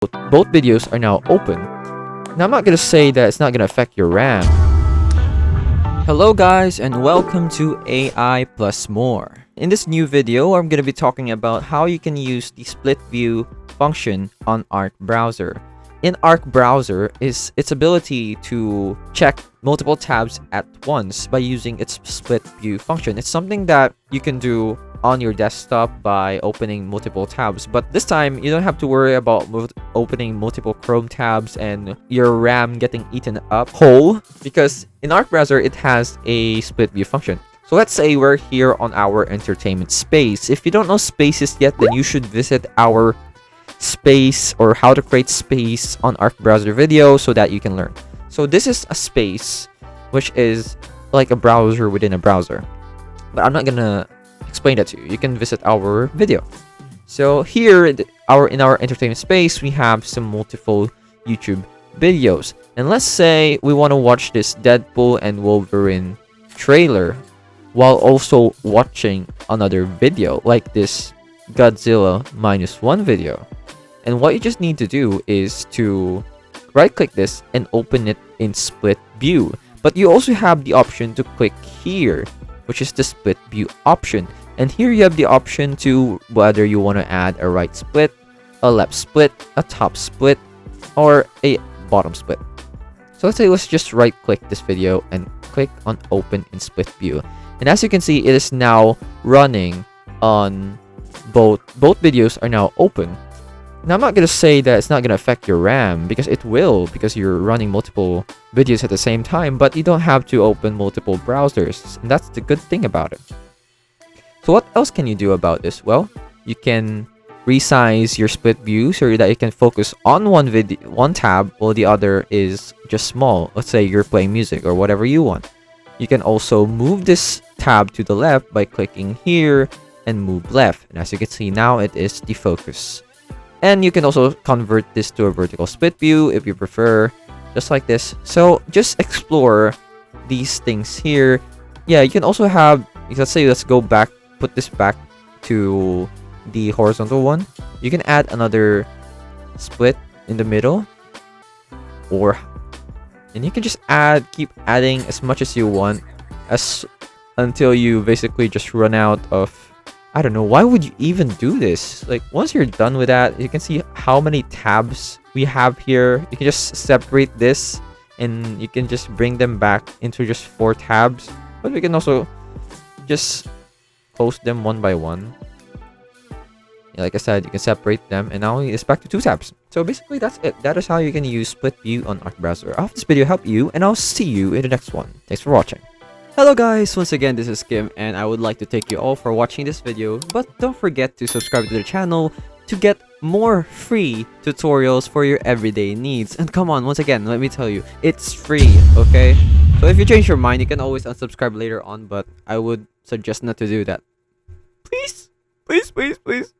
Both videos are now open. Now I'm not gonna say that it's not gonna affect your RAM. Hello guys and welcome to AI plus more. In this new video, I'm gonna be talking about how you can use the split view function on Arc browser. In Arc browser is its ability to check multiple tabs at once by using its split view function. It's something that you can do on your desktop by opening multiple tabs, but this time you don't have to worry about opening multiple Chrome tabs and your RAM getting eaten up whole, because in Arc browser it has a split view function. So let's say we're here on our entertainment space. If you don't know spaces yet, then you should visit our space or how to create space on Arc browser video so that you can learn. So this is a space which is like a browser within a browser, but I'm not gonna explain that to you. You can visit our video. So here in our entertainment space, we have some multiple YouTube videos, and let's say we want to watch this Deadpool and Wolverine trailer while also watching another video like this Godzilla -1 video. And what you just need to do is to right click this and open it in split view, but you also have the option to click here, which is the split view option. And here you have the option to whether you want to add a right split, a left split, a top split, or a bottom split. So let's just right click this video and click on open in split view. And as you can see, it is now running on both videos are now open. Now I'm not going to say that it's not going to affect your RAM, because it will, because you're running multiple videos at the same time, but you don't have to open multiple browsers, and that's the good thing about it. So what else can you do about this? Well, you can resize your split view so that you can focus on one tab while the other is just small. Let's say you're playing music or whatever you want. You can also move this tab to the left by clicking here and move left. And as you can see, now it is the focus. And you can also convert this to a vertical split view if you prefer, just like this. So just explore these things here. Yeah, you can also have, let's go back, put this back to the horizontal one. You can add another split in the middle, and you can just keep adding as much as you want, until you basically just run out of, I don't know, why would you even do this? Like, once you're done with that, you can see how many tabs we have here. You can just separate this and you can just bring them back into just 4 tabs, but we can also just close them one by one. Yeah, like I said, you can separate them, and now it's back to 2 tabs. So basically that's it. That is how you can use split view on Arc browser. I hope this video helped you, and I'll see you in the next one. Thanks for watching. Hello guys, once again this is Kim, and I would like to thank you all for watching this video, but don't forget to subscribe to the channel to get more free tutorials for your everyday needs. And come on, once again, let me tell you, it's free, okay? So if you change your mind, you can always unsubscribe later on, but I would suggest not to do that. Please, please, please, please.